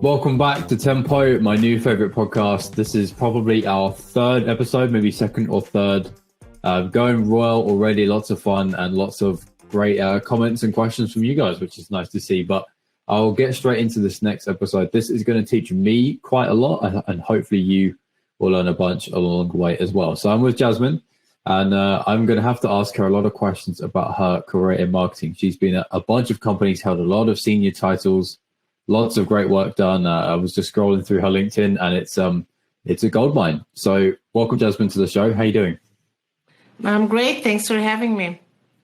Welcome back to Tempo, my new favorite podcast. This is probably our third episode, maybe second or third. Going well already, lots of fun and lots of great comments and questions from you guys, which is nice to see. But I'll get straight into this next episode. This is going to teach me quite a lot, and hopefully you will learn a bunch along the way as well. So I'm with Jasmine, and I'm going to have to ask her a lot of questions about her career in marketing. She's been at a bunch of companies, held a lot of senior titles, lots of great work done. I was just scrolling through her LinkedIn, and it's a goldmine. So welcome, Jasmine, to the show. How are you doing? I'm great. Thanks for having me.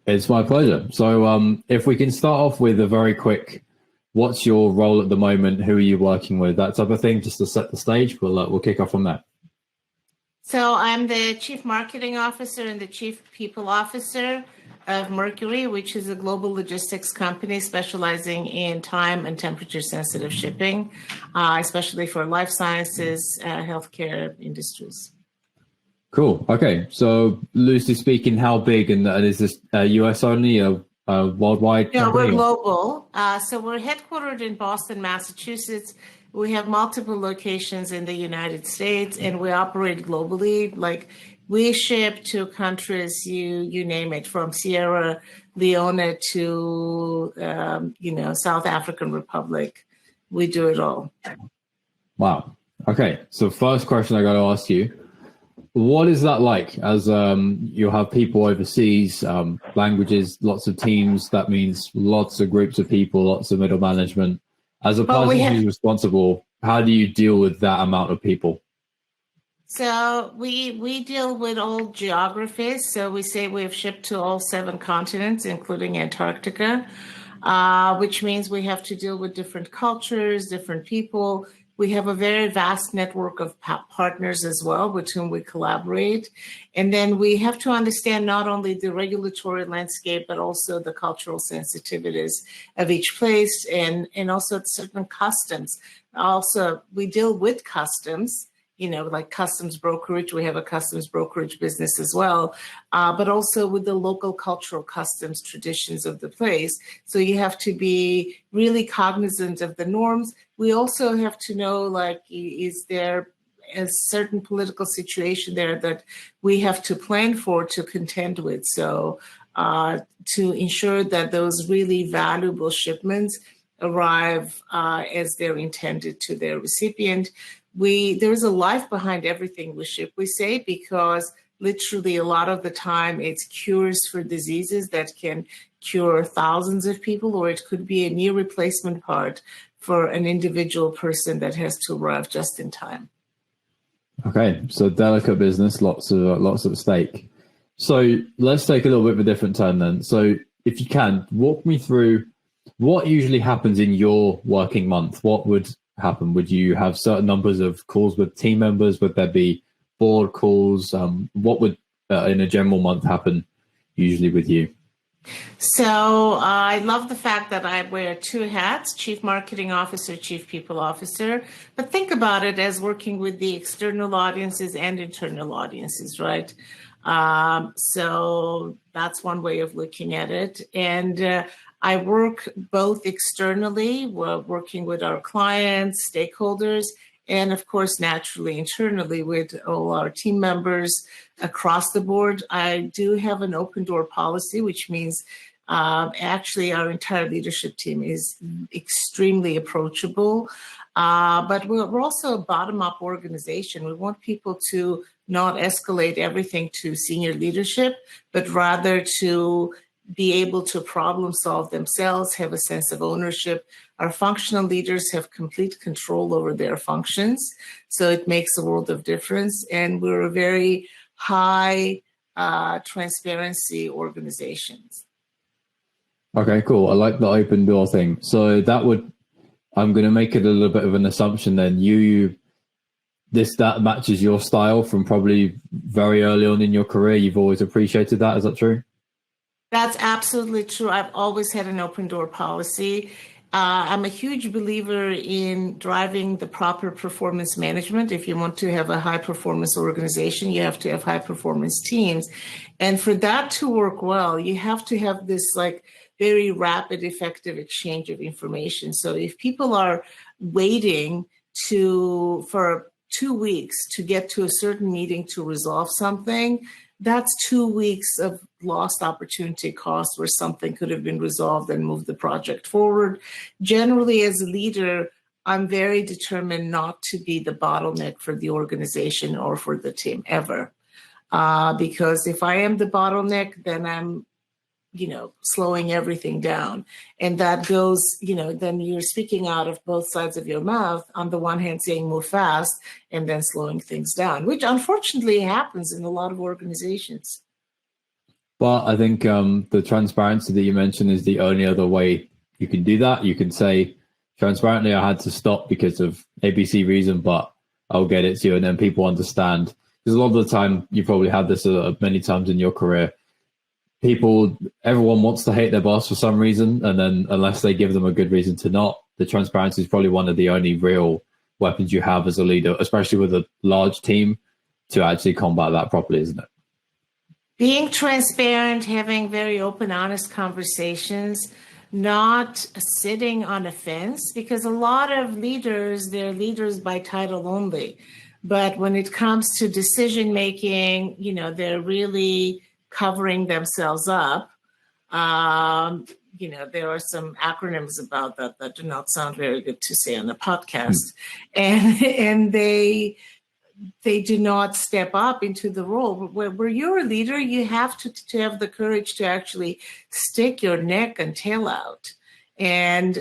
It's my pleasure. So if we can start off with a very quick, what's your role at the moment? Who are you working with? That type of thing, just to set the stage. We'll kick off from that. So I'm the Chief Marketing Officer and the Chief People Officer of Mercury, which is a global logistics company specializing in time and temperature-sensitive shipping, especially for life sciences, healthcare industries. Cool. Okay. So loosely speaking, how big, and is this US only, a worldwide company? No, we're global. So we're headquartered in Boston, Massachusetts. We have multiple locations in the United States, and we operate globally. Like, we ship to countries, you name it, from Sierra Leone to, South African Republic. We do it all. Wow. Okay. So first question I got to ask you, what is that like as you have people overseas, languages, lots of teams? That means lots of groups of people, lots of middle management. As a person who's responsible, how do you deal with that amount of people? So we deal with all geographies. So we say we have shipped to all 7 continents, including Antarctica, which means we have to deal with different cultures, different people. We have a very vast network of partners as well with whom we collaborate. And then we have to understand not only the regulatory landscape, but also the cultural sensitivities of each place and also certain customs. Also, we deal with customs, like customs brokerage. We have a customs brokerage business as well, but also with the local cultural customs traditions of the place. So you have to be really cognizant of the norms. We also have to know, is there a certain political situation there that we have to plan for, to contend with? So to ensure that those really valuable shipments arrive as they're intended to their recipient. There's a life behind everything we ship, we say, because literally a lot of the time it's cures for diseases that can cure thousands of people, or it could be a knee replacement part for an individual person that has to arrive just in time. Okay, so delicate business, lots at stake. So let's take a little bit of a different turn then. So if you can, walk me through what usually happens in your working month. What would happen? Would you have certain numbers of calls with team members? Would there be board calls? What would in a general month happen usually with you? So I love the fact that I wear 2 hats, Chief Marketing Officer, Chief People Officer. But think about it as working with the external audiences and internal audiences, right? So that's one way of looking at it. And I work both externally, we're working with our clients, stakeholders, and of course, naturally, internally with all our team members across the board. I do have an open door policy, which means actually our entire leadership team is extremely approachable. But we're also a bottom-up organization. We want people to not escalate everything to senior leadership, but rather to be able to problem solve themselves, have a sense of ownership. Our functional leaders have complete control over their functions, so it makes a world of difference. And we're a very high transparency organization. Okay, cool. I like the open door thing. So I'm going to make it a little bit of an assumption then. That matches your style from probably very early on in your career. You've always appreciated that. Is that true? That's absolutely true. I've always had an open door policy. I'm a huge believer in driving the proper performance management. If you want to have a high performance organization, you have to have high performance teams. And for that to work well, you have to have this very rapid, effective exchange of information. So if people are waiting for 2 weeks to get to a certain meeting to resolve something, that's 2 weeks of lost opportunity cost where something could have been resolved and moved the project forward. Generally, as a leader, I'm very determined not to be the bottleneck for the organization or for the team ever. Because if I am the bottleneck, then I'm, slowing everything down. And that goes, then you're speaking out of both sides of your mouth, on the one hand saying move fast and then slowing things down, which unfortunately happens in a lot of organizations. Well, I think the transparency that you mentioned is the only other way you can do that. You can say transparently, I had to stop because of ABC reason, but I'll get it to you. And then people understand. Because a lot of the time, you probably had this many times in your career. Everyone wants to hate their boss for some reason, and then unless they give them a good reason to not, the transparency is probably one of the only real weapons you have as a leader, especially with a large team, to actually combat that properly, isn't it? Being transparent, having very open, honest conversations, not sitting on a fence, because a lot of leaders, they're leaders by title only. But when it comes to decision making, they're really covering themselves up. There are some acronyms about that do not sound very good to say on a podcast. And they do not step up into the role. Where you're a leader, you have to have the courage to actually stick your neck and tail out and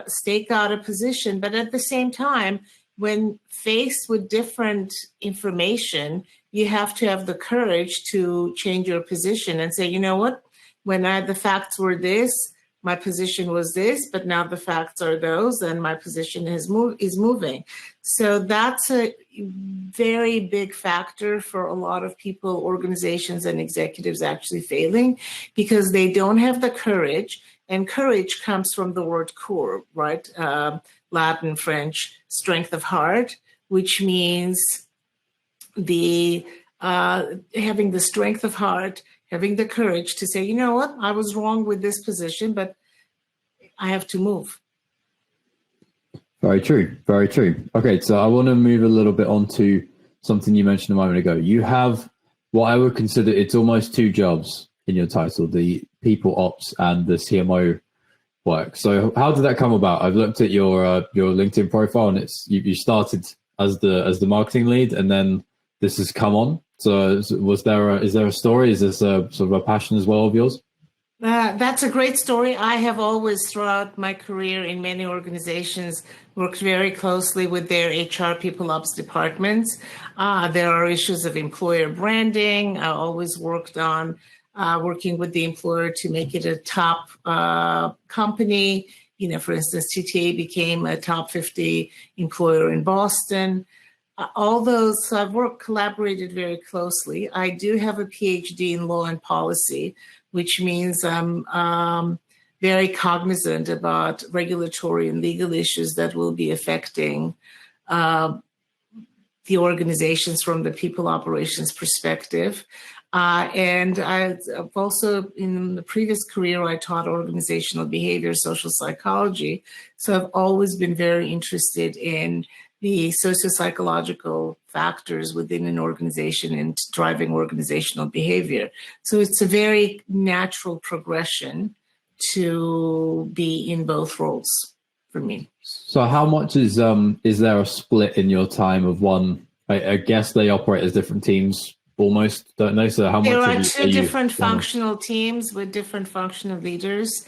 stake out a position. But at the same time, when faced with different information, you have to have the courage to change your position and say, you know what, when the facts were this, my position was this, but now the facts are those, and my position is moving. So that's a very big factor for a lot of people, organizations, and executives actually failing because they don't have the courage. And courage comes from the word cor, right? Latin, French, strength of heart, which means having the strength of heart, having the courage to say, you know what, I was wrong with this position, but I have to move. Very true. Very true. Okay, so I want to move a little bit on to something you mentioned a moment ago. You have what I would consider, it's almost two jobs in your title, the people ops and the CMO work. So how did that come about? I've looked at your LinkedIn profile, and it's you started as the marketing lead, and then this has come on. So is there a story? Is this a sort of a passion as well of yours? That's a great story. I have always, throughout my career in many organizations, worked very closely with their HR people ops departments. There are issues of employer branding. I always worked on working with the employer to make it a top company. For instance, TTA became a top 50 employer in Boston. All those, so I've collaborated very closely. I do have a PhD in law and policy, which means I'm very cognizant about regulatory and legal issues that will be affecting the organizations from the people operations perspective. And I've also, in the previous career, I taught organizational behavior, social psychology. So I've always been very interested in the socio-psychological factors within an organization and driving organizational behavior. So it's a very natural progression to be in both roles for me. So how much is there a split in your time of one? I guess they operate as different teams almost, don't they? So how much there are two different functional teams with different functional leaders.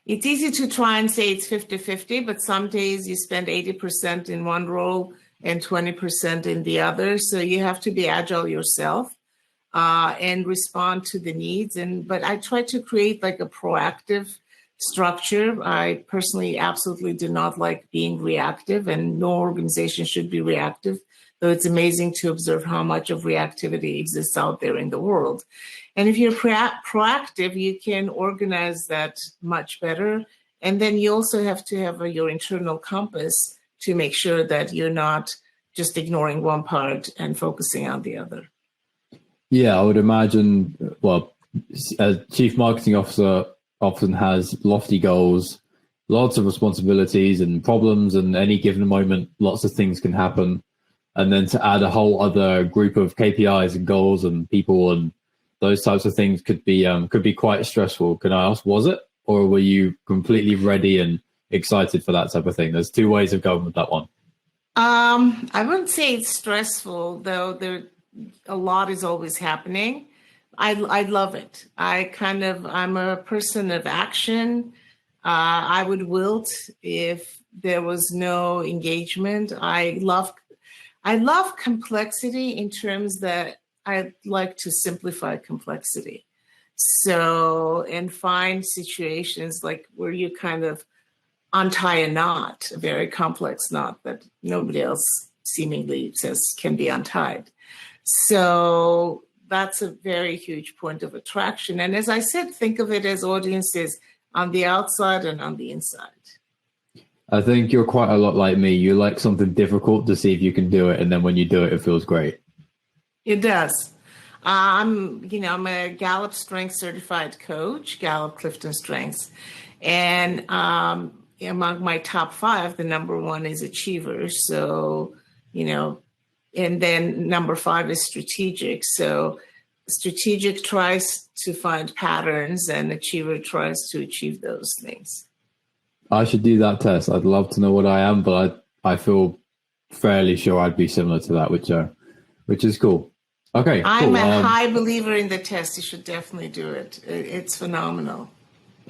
It's easy to try and say it's 50-50, but some days you spend 80% in one role and 20% in the other. So you have to be agile yourself and respond to the needs. But I try to create like a proactive structure. I personally absolutely do not like being reactive, and no organization should be reactive, though it's amazing to observe how much of reactivity exists out there in the world. And if you're proactive, you can organize that much better. And then you also have to have your internal compass to make sure that you're not just ignoring one part and focusing on the other. Yeah, I would imagine, well, a chief marketing officer often has lofty goals, lots of responsibilities and problems, and any given moment, lots of things can happen. And then to add a whole other group of KPIs and goals and people and those types of things could be quite stressful. Can I ask, was it, or were you completely ready and excited for that type of thing? There's two ways of going with that one. I wouldn't say it's stressful, though. A lot is always happening. I love it. I'm a person of action. I would wilt if there was no engagement. I love complexity in terms that I like to simplify complexity. So, and find situations like where you kind of untie a knot, a very complex knot that nobody else seemingly says can be untied. So that's a very huge point of attraction. And as I said, think of it as audiences on the outside and on the inside. I think you're quite a lot like me. You like something difficult to see if you can do it. And then when you do it, it feels great. It does. I'm a Gallup Strengths certified coach, Gallup Clifton Strengths. And among my top 5, the number 1 is achievers. So, and then number 5 is strategic. So strategic tries to find patterns and achiever tries to achieve those things. I should do that test. I'd love to know what I am, but I feel fairly sure I'd be similar to that, which is cool. Okay, I'm a high believer in the test. You should definitely do it. It's phenomenal.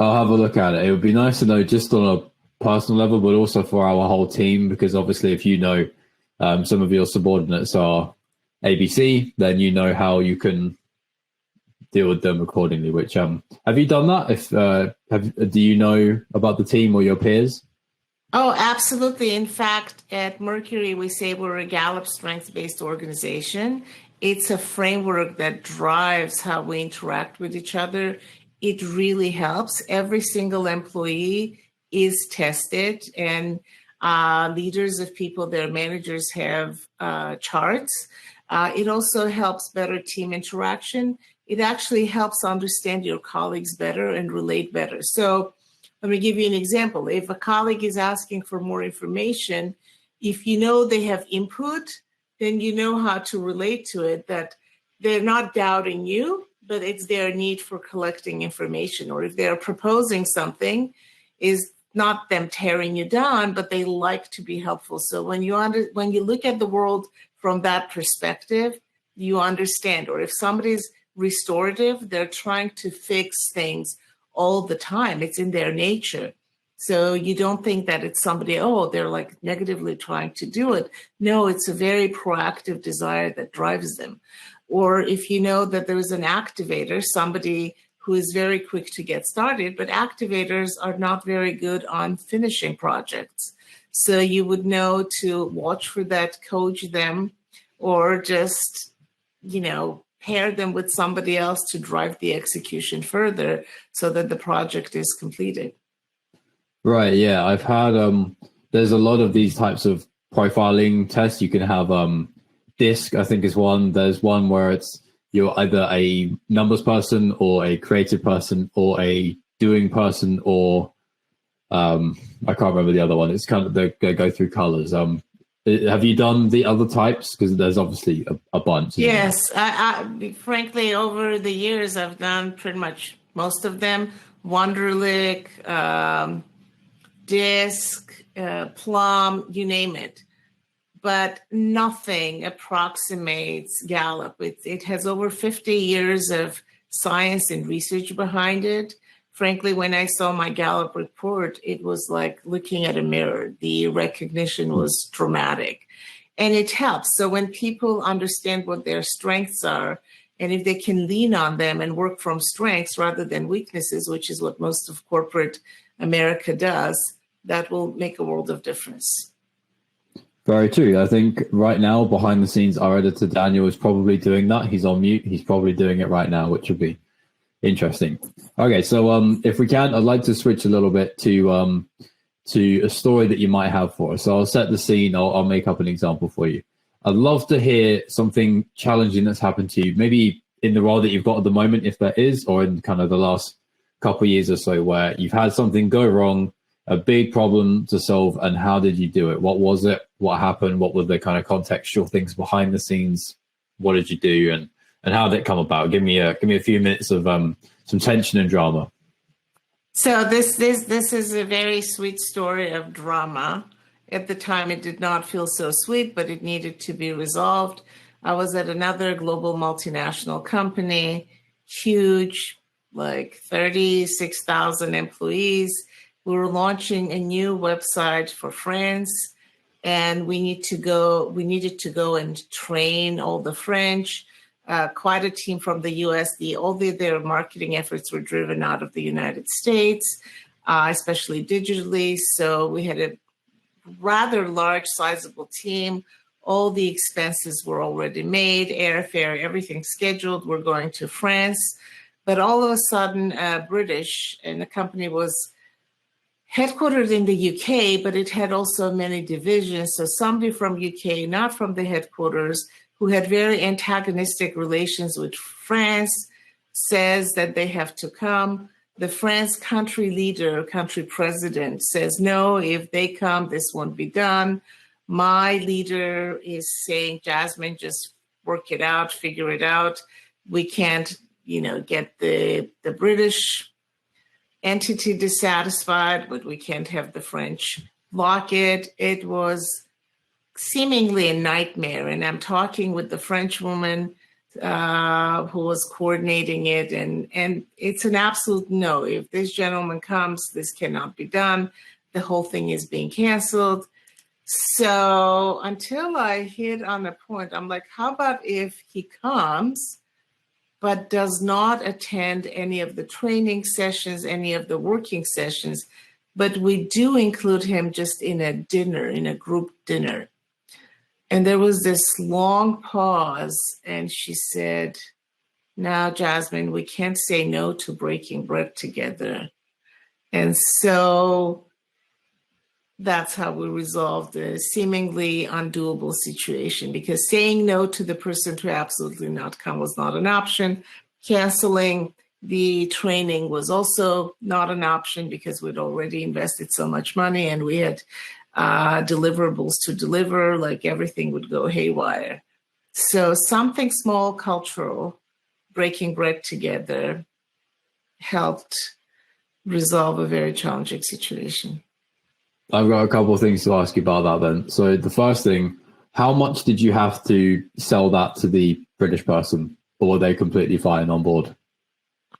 I'll have a look at it. It would be nice to know just on a personal level, but also for our whole team, because obviously if you know some of your subordinates are ABC, then you know how you can deal with them accordingly. Which have you done that? Do you know about the team or your peers? Oh, absolutely. In fact, at Mercury, we say we're a Gallup strengths-based organization. It's a framework that drives how we interact with each other. It really helps. Every single employee is tested, and leaders of people, their managers have charts. It also helps better team interaction. It actually helps understand your colleagues better and relate better. So let me give you an example. If a colleague is asking for more information, if you know they have input, then you know how to relate to it, that they're not doubting you, but it's their need for collecting information. Or if they're proposing something, is not them tearing you down, but they like to be helpful. So when you look at the world from that perspective, you understand. Or if somebody's restorative, they're trying to fix things all the time. It's in their nature. So you don't think that it's somebody, they're like negatively trying to do it. No, it's a very proactive desire that drives them. Or if you know that there's an activator, somebody who is very quick to get started, but activators are not very good on finishing projects. So you would know to watch for that, coach them, or just, pair them with somebody else to drive the execution further so that the project is completed. Right. Yeah. I've had, there's a lot of these types of profiling tests. You can have DISC, I think is one. There's one where it's you're either a numbers person or a creative person or a doing person, or I can't remember the other one. It's kind of, they go through colors. Have you done the other types? Because there's obviously a bunch. Yes. I frankly, over the years, I've done pretty much most of them. Wonderlic, DISC, Plum, you name it. But nothing approximates Gallup. It has over 50 years of science and research behind it. Frankly, when I saw my Gallup report, it was like looking at a mirror. The recognition was dramatic, and it helps. So when people understand what their strengths are, and if they can lean on them and work from strengths rather than weaknesses, which is what most of corporate America does, that will make a world of difference. Very true. I think right now, behind the scenes, our editor, Daniel, is probably doing that. He's on mute. He's probably doing it right now, which would be interesting. Okay, so if we can, I'd like to switch a little bit to a story that you might have for us. So I'll set the scene. I'll make up an example for you. I'd love to hear something challenging that's happened to you, maybe in the role that you've got at the moment, if there is, or in kind of the last couple of years or so, where you've had something go wrong, a big problem to solve, and how did you do it? What was it? What happened? What were the kind of contextual things behind the scenes? What did you do, and how did it come about? Give me a few minutes of some tension and drama. So this is a very sweet story of drama. At the time, it did not feel so sweet, but it needed to be resolved. I was at another global multinational company, huge, like 36,000 employees. We were launching a new website for France, and we needed to go and train all the French. Quite a team from the US. All their marketing efforts were driven out of the United States, especially digitally. So we had a rather large, sizable team. All the expenses were already made, airfare, everything scheduled. We're going to France. But all of a sudden, British, and the company was headquartered in the UK, but it had also many divisions. So somebody from UK, not from the headquarters, who had very antagonistic relations with France, says that they have to come. The France country leader, country president says, no, if they come, this won't be done. My leader is saying, Jasmine, just work it out, figure it out. We can't, get the British entity dissatisfied, but we can't have the French block it. It was seemingly a nightmare. And I'm talking with the French woman who was coordinating it. And it's an absolute no. If this gentleman comes, this cannot be done. The whole thing is being canceled. So until I hit on a point, I'm like, how about if he comes, but does not attend any of the training sessions, any of the working sessions, but we do include him just in a dinner, in a group dinner. And there was this long pause, and she said, now, Jasmine, we can't say no to breaking bread together. And so that's how we resolved the seemingly undoable situation, because saying no to the person to absolutely not come was not an option. Canceling the training was also not an option because we'd already invested so much money and we had deliverables to deliver, like everything would go haywire. So something small, cultural, breaking bread together, helped resolve a very challenging situation. I've got a couple of things to ask you about that then. So the first thing, how much did you have to sell that to the British person, or were they completely fine on board?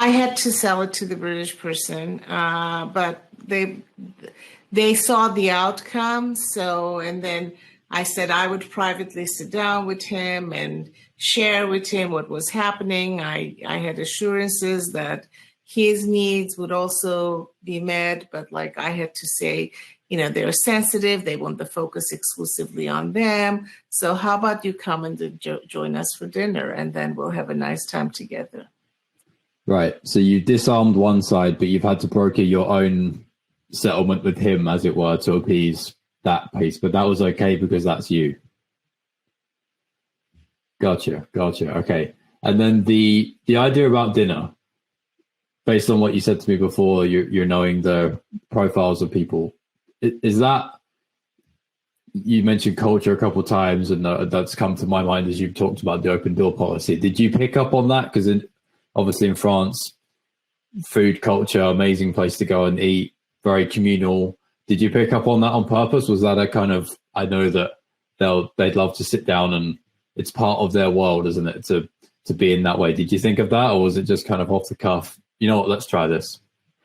I had to sell it to the British person, but they saw the outcome. So, and then I said I would privately sit down with him and share with him what was happening. I had assurances that his needs would also be met, but like I had to say, they're sensitive. They want the focus exclusively on them. So how about you come and join us for dinner, and then we'll have a nice time together. Right. So you disarmed one side, but you've had to broker your own settlement with him, as it were, to appease that piece. But that was okay because that's you. Gotcha. Okay. And then the idea about dinner, based on what you said to me before, you're knowing the profiles of people. Is that, you mentioned culture a couple of times, and that's come to my mind as you've talked about the open door policy. Did you pick up on that? Because obviously in France, food culture, amazing place to go and eat, very communal. Did you pick up on that on purpose? Was that a kind of, I know that they'd love to sit down and it's part of their world, isn't it, to be in that way? Did you think of that, or was it just kind of off the cuff? You know what, let's try this?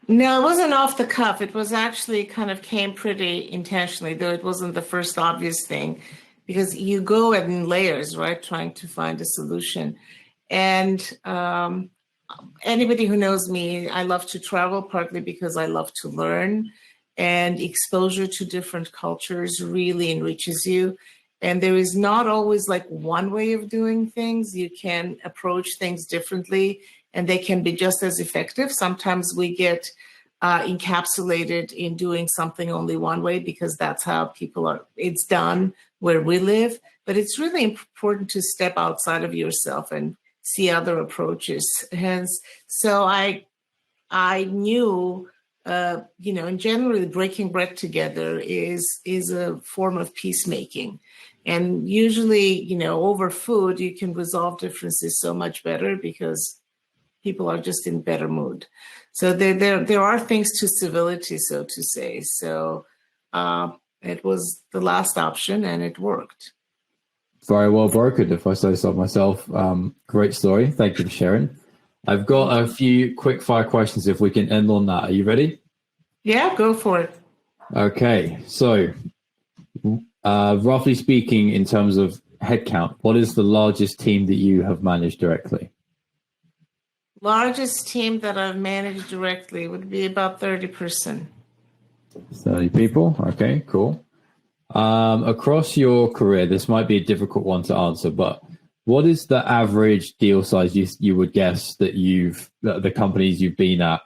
No, it wasn't off the cuff. It was actually kind of came pretty intentionally, though it wasn't the first obvious thing, because you go in layers, right, trying to find a solution. And anybody who knows me, I love to travel, partly because I love to learn, and exposure to different cultures really enriches you. And there is not always like one way of doing things. You can approach things differently, and they can be just as effective. Sometimes we get encapsulated in doing something only one way because that's how it's done where we live. But it's really important to step outside of yourself and see other approaches. Hence, so I knew, and generally breaking bread together is a form of peacemaking. And usually, over food, you can resolve differences so much better because people are just in better mood. So there are things to civility, so to say. So it was the last option, and it worked. Very well brokered, if I say so myself. Great story. Thank you for sharing. I've got a few quick fire questions if we can end on that. Are you ready? Yeah, go for it. Okay. So, roughly speaking, in terms of headcount, what is the largest team that you have managed directly? Largest team that I've managed directly would be about 30%. 30 people. Okay, cool. Across your career, this might be a difficult one to answer, but what is the average deal size you would guess that the companies you've been at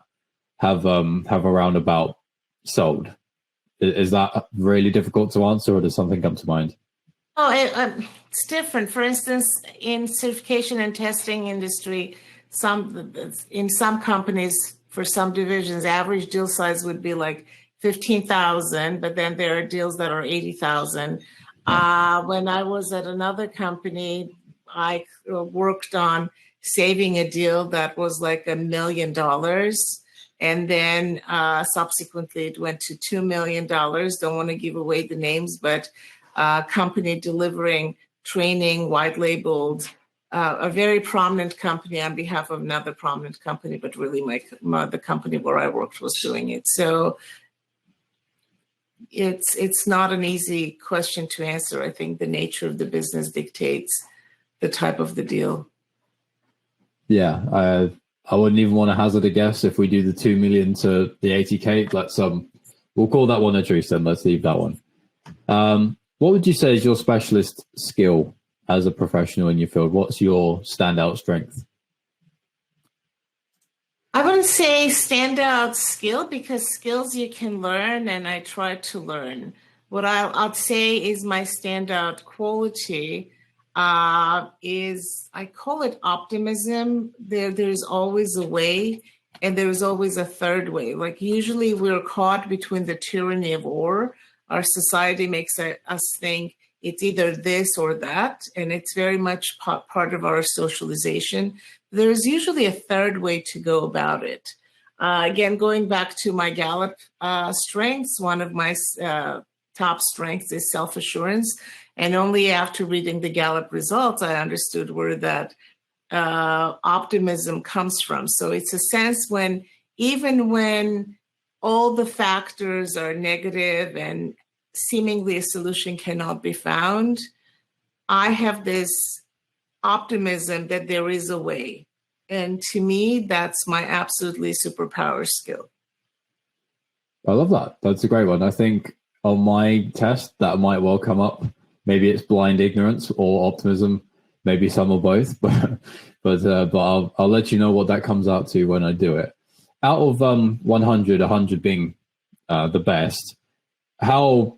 have around about sold? Is that really difficult to answer, or does something come to mind? Oh, it's different. For instance, in certification and testing industry, in some companies, for some divisions, average deal size would be like 15,000, but then there are deals that are 80,000. When I was at another company, I worked on saving a deal that was like $1 million. And then subsequently it went to $2 million. Don't want to give away the names, but company delivering training, white labeled, a very prominent company on behalf of another prominent company, but really the company where I worked was doing it. So it's not an easy question to answer. I think the nature of the business dictates the type of the deal. Yeah, I wouldn't even want to hazard a guess if we do the 2 million to the 80K. We'll call that one a truce then. Let's leave that one. What would you say is your specialist skill as a professional in your field? What's your standout strength? I wouldn't say standout skill, because skills you can learn, and I try to learn. What I'll say is my standout quality is, I call it optimism. There's always a way, and there's always a third way. Like usually we're caught between the tyranny of or. Our society makes us think it's either this or that, and it's very much part of our socialization. There's usually a third way to go about it. Again, going back to my Gallup strengths, one of my top strengths is self-assurance. And only after reading the Gallup results, I understood where that optimism comes from. So it's a sense even when all the factors are negative and seemingly a solution cannot be found, I have this optimism that there is a way. And to me, that's my absolutely superpower skill. I love that. That's a great one. I think on my test, that might well come up. Maybe it's blind ignorance or optimism, maybe some or both, but I'll let you know what that comes out to when I do it. Out of 100 being the best, how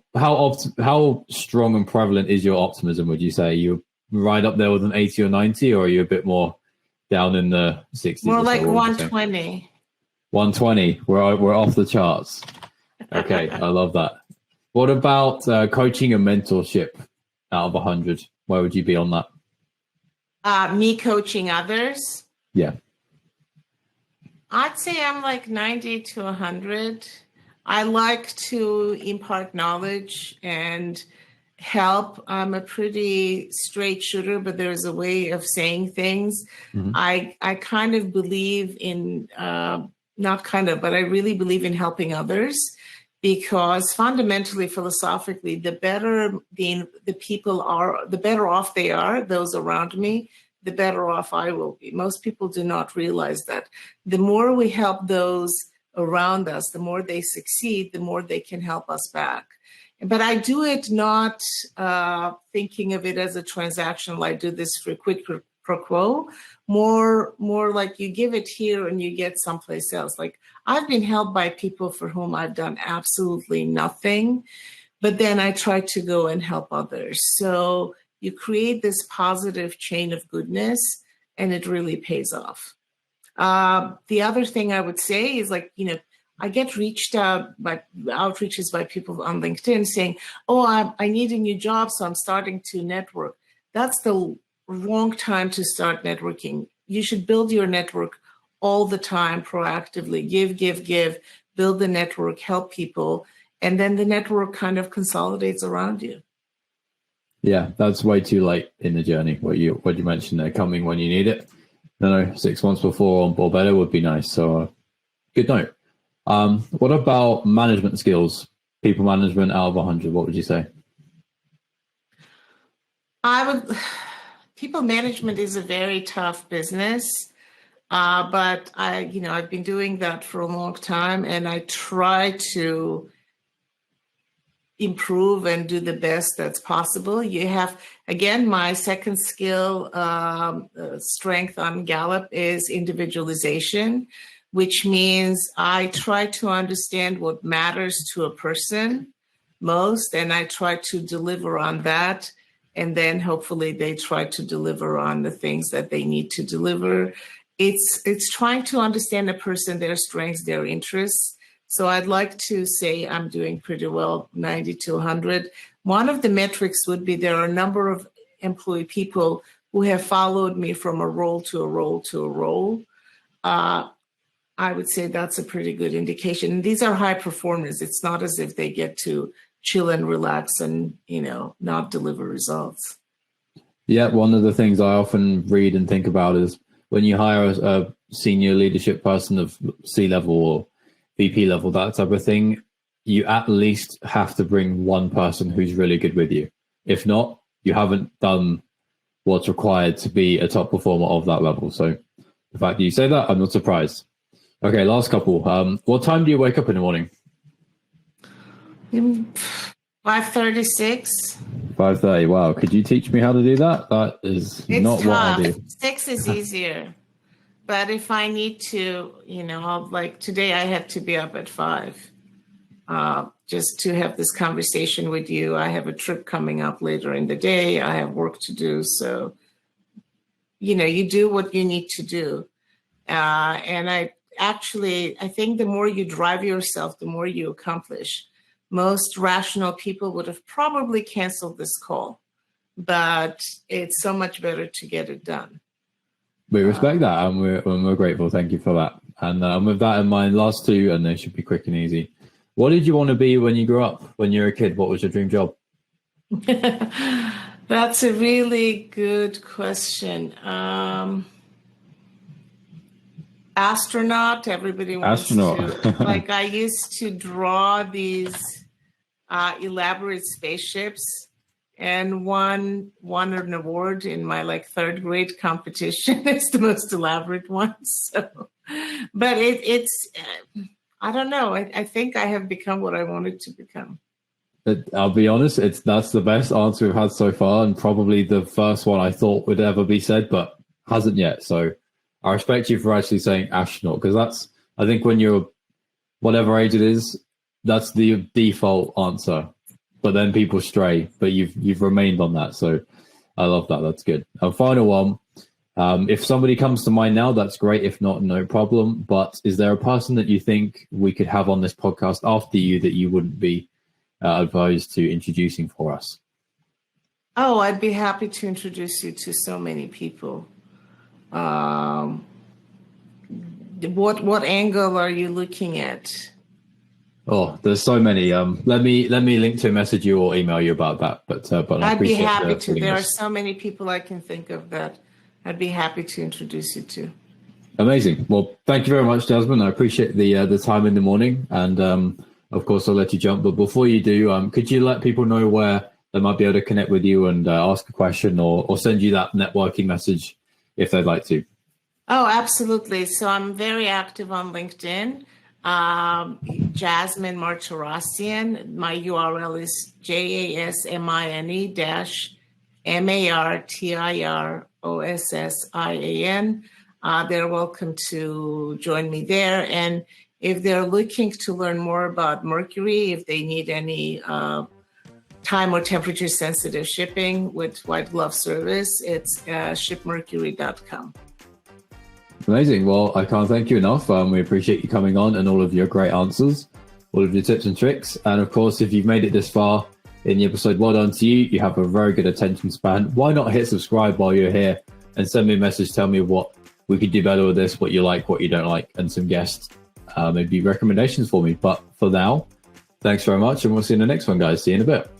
strong and prevalent is your optimism? Would you say you're right up there with an 80 or 90, or are you a bit more down in the 60s? More like 120. 120. We're off the charts. Okay, I love that. What about coaching and mentorship? Out of 100, where would you be on that? Me coaching others? Yeah. I'd say I'm like 90 to 100. I like to impart knowledge and help. I'm a pretty straight shooter, but there's a way of saying things. Mm-hmm. I kind of believe in, not kind of, but I really believe in helping others. Because fundamentally, philosophically, the better the people are, the better off they are, those around me, the better off I will be. Most people do not realize that. The more we help those around us, the more they succeed, the more they can help us back. But I do it not thinking of it as a transactional. I do this for quid pro quo, more like you give it here and you get someplace else. Like I've been helped by people for whom I've done absolutely nothing, but then I try to go and help others. So you create this positive chain of goodness, and it really pays off. The other thing I would say is like, I get reached out by outreaches by people on LinkedIn saying, oh, I need a new job, so I'm starting to network. That's the wrong time to start networking. You should build your network all the time, proactively, give, build the network, help people, and then the network kind of consolidates around you. Yeah, that's way too late in the journey. What you mentioned there, coming when you need it. No, 6 months before or better would be nice. So good note. What about management skills? People management out of 100, what would you say? People management is a very tough business, but I've been doing that for a long time, and I try to improve and do the best that's possible. You have, again, my second skill, strength on Gallup is individualization, which means I try to understand what matters to a person most, and I try to deliver on that. And then hopefully they try to deliver on the things that they need to deliver. It's trying to understand a person, their strengths, their interests. So I'd like to say I'm doing pretty well, 90 to 100. One of the metrics would be there are a number of employee people who have followed me from a role to a role to a role. I would say that's a pretty good indication. And these are high performers. It's not as if they get to chill and relax and, not deliver results. Yeah, one of the things I often read and think about is when you hire a senior leadership person of C-level or VP level, that type of thing, you at least have to bring one person who's really good with you. If not, you haven't done what's required to be a top performer of that level. So the fact that you say that, I'm not surprised. Okay, last couple. What time do you wake up in the morning? 5:36. 5:30. Wow. Could you teach me how to do that? That is It's not tough. what I do. 6 is easier. But if I need to, like today I had to be up at 5 just to have this conversation with you. I have a trip coming up later in the day. I have work to do. So, you do what you need to do. And I think the more you drive yourself, the more you accomplish. Most rational people would have probably canceled this call, but it's so much better to get it done. We respect that, and we're grateful. Thank you for that. And with that in mind, last two, and they should be quick and easy. What did you want to be when you grew up? When you were a kid, what was your dream job? That's a really good question. Astronaut. Everybody wants to. Like I used to draw these elaborate spaceships, and won an award in my third grade competition. It's the most elaborate one. So, but it's I don't know. I think I have become what I wanted to become. I'll be honest, that's the best answer we've had so far, and probably the first one I thought would ever be said, but hasn't yet. So I respect you for actually saying astronaut, because I think when you're whatever age it is, that's the default answer. But then people stray, but you've remained on that. So I love that. That's good. And final one. If somebody comes to mind now, that's great. If not, no problem. But is there a person that you think we could have on this podcast after you that you wouldn't be advised to introducing for us? Oh, I'd be happy to introduce you to so many people. What angle are you looking at? Oh, there's so many. Let me link to message you or email you about that. But I'd be happy to. There are so many people I can think of that I'd be happy to introduce you to. Amazing. Well, thank you very much, Jasmine. I appreciate the time in the morning, and of course I'll let you jump. But before you do, could you let people know where they might be able to connect with you and ask a question or send you that networking message if they'd like to? Oh, absolutely. So I'm very active on LinkedIn. Jasmine Martirossian. My URL is JASMINE-MARTIROSSIAN. They're welcome to join me there. And if they're looking to learn more about Mercury, if they need any time or temperature sensitive shipping with white glove service, it's shipmercury.com. Amazing. Well, I can't thank you enough. We appreciate you coming on and all of your great answers, all of your tips and tricks. And of course, if you've made it this far in the episode, well done to you. You have a very good attention span. Why not hit subscribe while you're here and send me a message? Tell me what we could do better with this, what you like, what you don't like, and some guests, maybe recommendations for me. But for now, thanks very much. And we'll see you in the next one, guys. See you in a bit.